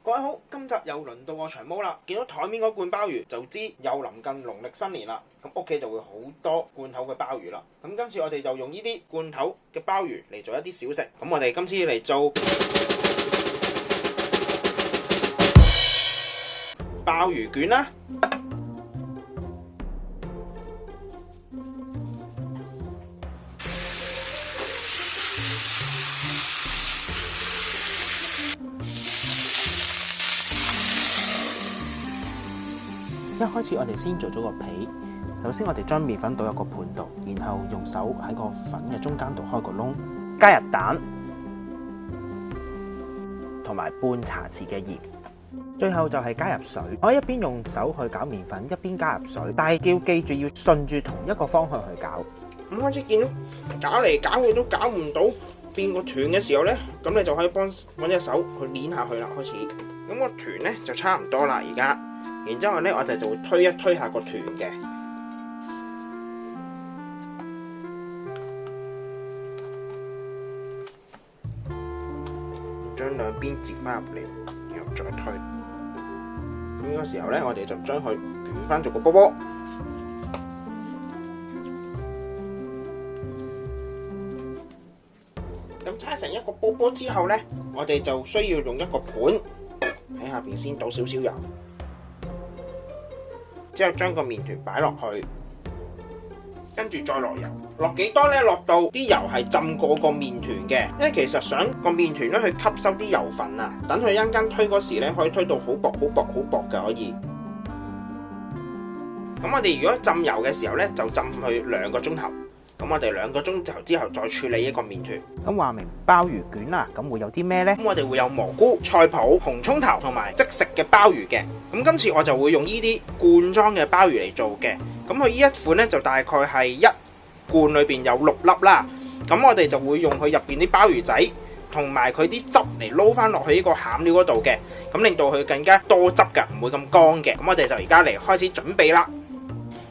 各位好，今集又輪到我長毛啦。見到台面嗰罐鮑魚就知又臨近農曆新年啦，咁屋企就會好多罐頭嘅鮑魚啦。咁今次我哋就用呢啲罐頭嘅鮑魚嚟做一啲小食。咁我哋今次嚟做鮑魚卷啦。一開始我哋先做咗個皮，首先我哋將麵粉倒入個盤度，然後用手喺個粉嘅中間度開個窿，加入蛋同埋半茶匙嘅鹽，最後就係加入水。我一邊用手去攪麵粉，一邊加入水，但係要記住要順住同一個方向去攪。咁開始見到攪嚟攪去都攪唔到變個團嘅時候呢，咁你就可以揾隻手去捏下去啦。開始咁個團呢就差唔多啦，而家。然之後咧，我哋就會推一推下個團嘅，將兩邊折翻入嚟，然後再推。咁呢個時候咧，我哋就將佢捲翻做個波波。咁搓成一個波波之後咧，我哋就需要用一個盤喺下邊先倒少少油。之後將個麵團擺落去，跟住再落油，落幾多呢？落到啲油係浸過個麵團嘅，因為其實想個麵團咧去吸收啲油分啊，等佢一陣間推嗰時咧可以推到好薄好薄好薄嘅可以。咁我哋如果浸油嘅時候咧，就浸去2個鐘頭。咁我哋2個鐘頭之後再處理一個麵團。咁話明鮑魚卷啦，咁會有啲咩呢？咁我哋會有蘑菇、菜脯、紅葱頭同埋即食嘅鮑魚嘅。咁今次我就會用呢啲罐裝嘅鮑魚嚟做嘅。咁佢呢一款呢，就大概係一罐裏邊有6粒啦。咁我哋就會用佢入邊啲鮑魚仔同埋佢啲汁嚟撈翻落去呢個餡料嗰度嘅，咁令到佢更加多汁㗎，唔會咁乾嘅。咁我哋就而家嚟開始準備啦。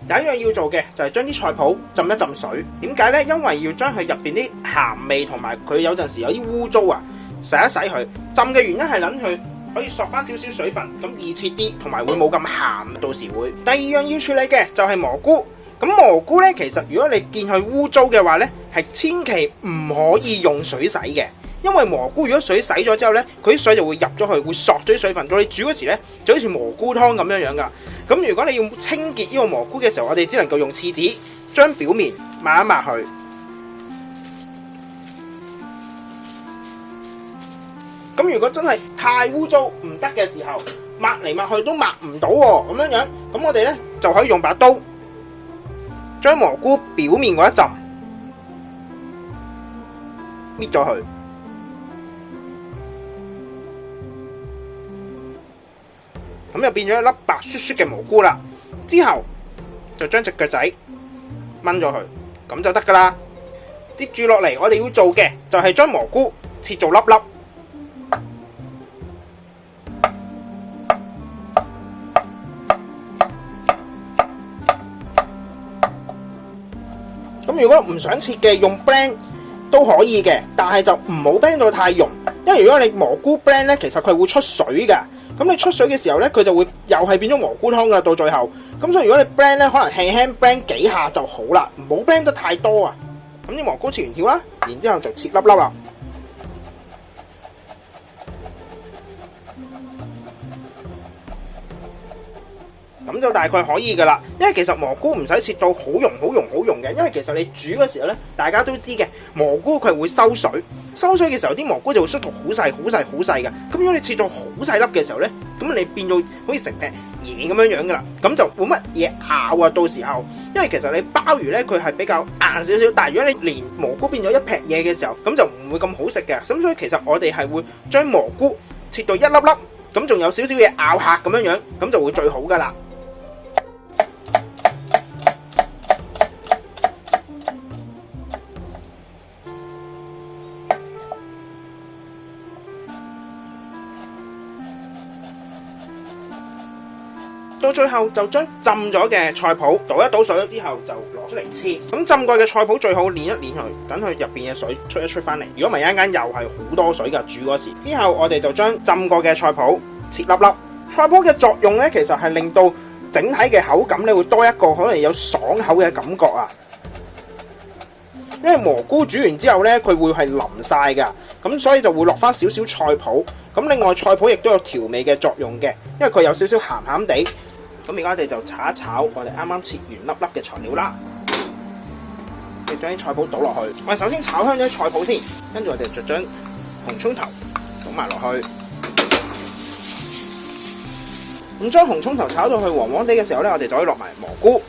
第一樣要做嘅就係將啲菜脯浸一浸水。點解呢？因為要將佢入邊啲鹹味同埋佢有陣時有啲污糟啊，洗一洗佢。浸嘅原因係等佢可以索翻少少水分，咁易切啲，同埋會冇咁鹹。到時會。第二樣要處理嘅就係蘑菇。咁蘑菇呢，其實如果你見佢污糟嘅話呢，係千祈唔可以用水洗嘅。因為蘑菇如果水洗咗之後呢，佢啲水就會入咗去，會索咗啲水分。到你煮嗰時呢，就好似蘑菇湯咁樣噶。咁如果你要清潔呢個蘑菇嘅時候，我哋只能夠用廁紙將表面抹一抹去。咁如果真係太污糟唔得嘅時候，抹嚟抹去都抹唔到喎，咁樣，咁我哋呢就可以用把刀將蘑菇表面嗰一浸搣咗佢。咁就變咗一粒白雪雪嘅蘑菇啦。之後就將隻腳仔掹咗佢，咁就得噶啦。接住落嚟，我哋要做嘅就係將蘑菇切做粒粒。咁如果唔想切嘅，用 blend 都可以嘅，但係就唔好 blend 到太溶，因為如果你蘑菇 blend 咧，其實佢會出水噶。咁你出水嘅時候咧，佢就會又係變咗蘑菇湯噶，到最後。咁所以如果你 blend 咧，可能輕輕 blend 幾下就好啦，唔好 blend 得太多啊。咁啲蘑菇切完條啦，然之後就切粒粒啦。咁就大概可以噶啦，因為其實蘑菇唔使切到好溶嘅，因為其實你煮嘅時候咧，大家都知嘅，蘑菇佢會收水，收水嘅時候啲蘑菇就會縮到好細嘅。咁如果你切到好細粒嘅時候咧，咁你變到好似成劈嘢咁樣噶啦，咁就冇乜嘢咬啊。到時候，因為其實你鮑魚咧佢係比較硬少少，但係如果你連蘑菇變咗一劈嘢嘅時候，咁就唔會咁好食嘅。咁所以其實我哋係會將蘑菇切到一粒粒，咁仲有少少嘢咬下咁樣，咁就會最好噶啦。到最後就將浸咗嘅菜脯倒一倒水之後就攞出嚟切。咁浸過嘅菜脯最好捏一捏佢，等佢入邊嘅水出一出翻嚟。如果唔係一陣間又係好多水㗎，煮嗰時。之後我哋就將浸過嘅菜脯切粒粒。菜脯嘅作用咧，其實係令到整體嘅口感咧會多一個可能有爽口嘅感覺啊。因為蘑菇煮完之後咧，佢會係腍晒㗎，咁所以就會落翻少少菜脯。咁另外菜脯亦都有調味嘅作用嘅，因為佢有少少鹹鹹地。咁而家我哋就炒一炒我哋啱啱切完粒粒嘅材料啦。我哋將啲菜脯倒落去，我哋首先炒香咗啲菜脯先，跟住我哋就將紅葱頭倒埋落去。咁將紅葱頭炒到去黃黃地嘅時候咧，我哋就可以落埋蘑菇。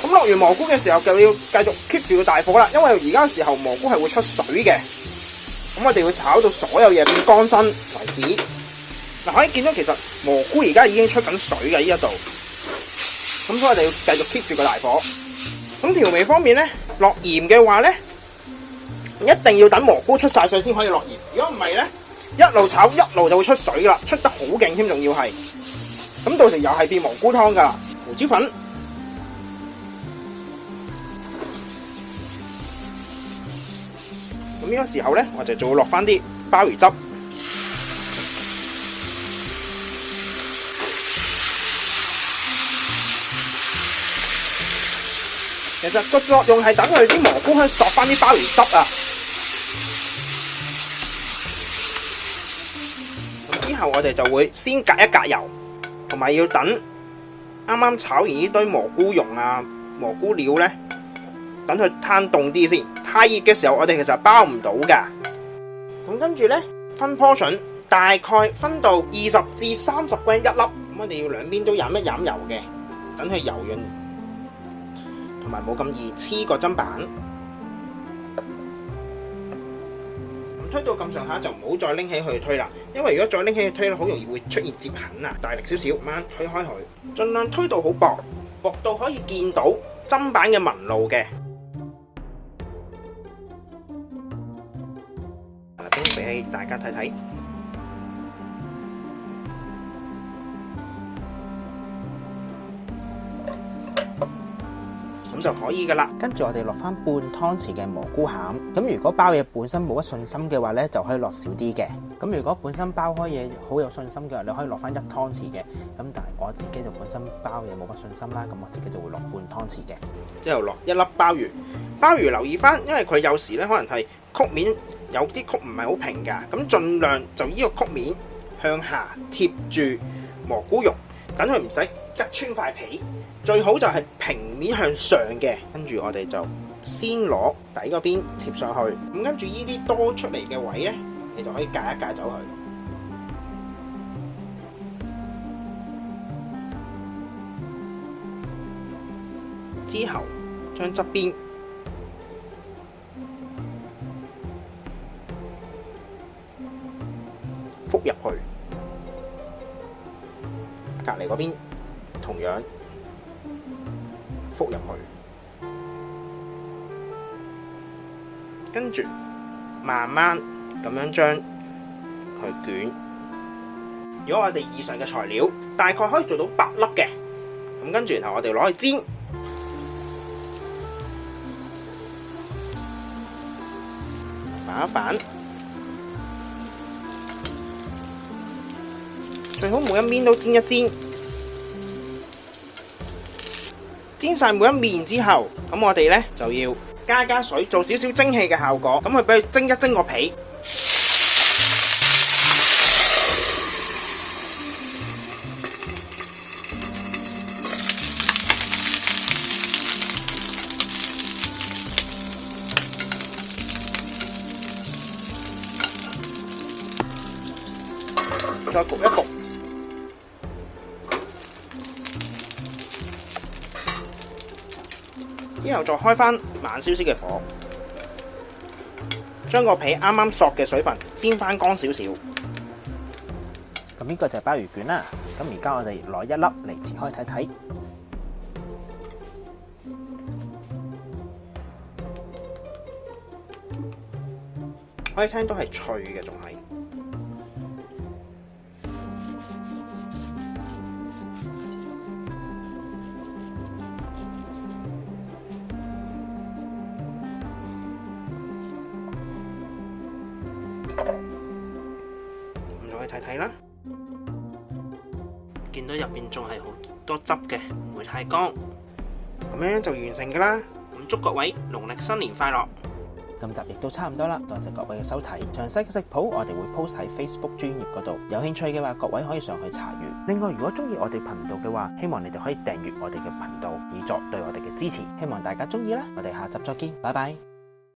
咁落完蘑菇嘅時候，就要繼續 keep 住個大火啦，因為而家時候蘑菇係會出水嘅。咁我哋會炒到所有嘢變乾身為止。嗱，可以見到其實蘑菇而家已經出緊水嘅呢一度。咁所以我哋要繼續 keep 住個大火。咁調味方面咧，落鹽嘅話咧，一定要等蘑菇出晒水先可以落鹽。如果唔係咧，一路炒一路就會出水啦，出得好勁添，仲要係。咁到時又係變蘑菇湯噶啦。胡椒粉。咁呢個時候咧，我哋就會落翻啲鮑魚汁。其實個作用係等佢啲蘑菇可以索翻啲鮑魚汁啊。咁之後我哋就會先隔一隔油，同埋要等啱啱炒完呢堆蘑菇蓉啊、蘑菇料咧，等佢攤凍啲先。太熱嘅時候，我哋其實包唔到噶。咁跟住咧，分 portion 大概分到20至30 gram 一粒。咁我哋要兩邊都飲一飲油嘅，等佢油潤，同埋冇咁易黐個砧板。咁推到咁上下就唔好再拎起去推啦，因為如果再拎起去推咧，好容易會出現折痕啊。大力少少，慢慢推開佢，盡量推到好薄，薄到可以見到砧板嘅紋路嘅。俾大家睇睇，咁就可以噶啦。跟住我哋落翻半湯匙嘅蘑菇餡。咁如果包嘢本身冇乜信心嘅話咧，就可以落少啲嘅。咁如果本身包開嘢好有信心嘅話，你可以落翻1湯匙嘅。咁但係我自己就本身包嘢冇乜信心啦，咁我自己就會落半湯匙嘅。之後落1粒鮑魚。鮑魚留意翻，因為佢有時咧可能係曲面有啲曲唔係好平噶，咁盡量就呢個曲面向下貼住蘑菇蓉，等佢唔使吉穿塊皮。最好就係平面向上嘅。跟住我哋就先攞底嗰邊貼上去，咁跟住呢啲多出嚟嘅位咧，你就可以界一界走佢。之後將側邊覆入去，隔離嗰邊同樣覆入去，跟住慢慢咁樣將佢捲。如果我哋以上嘅材料大概可以做到8粒嘅，咁跟住然後我哋攞去煎。反一反，最好每一面都煎一煎，煎晒每一面之後，咁我哋咧就要加水，做少少蒸汽嘅效果，咁去俾佢蒸一蒸個皮。再焗一焗，之後再開返慢少少嘅火，將個皮啱啱索嘅水分煎返乾少少。咁呢個就係鮑魚卷啦。咁而家我哋攞1粒嚟切開睇睇，可以聽到係脆嘅，仲係。咁就可以睇睇啦。見到入邊仲係好多汁嘅，唔會太乾。咁樣就完成噶啦。咁祝各位農曆新年快樂！今集亦都差唔多啦，多謝各位嘅收睇。詳細嘅食譜我哋會 post 喺 Facebook 專頁嗰度，有興趣嘅話，各位可以上去查閱。另外，如果中意我哋頻道嘅話，希望你哋可以訂閱我哋嘅頻道，以作對我哋嘅支持。希望大家中意啦，我哋下集再見，拜拜。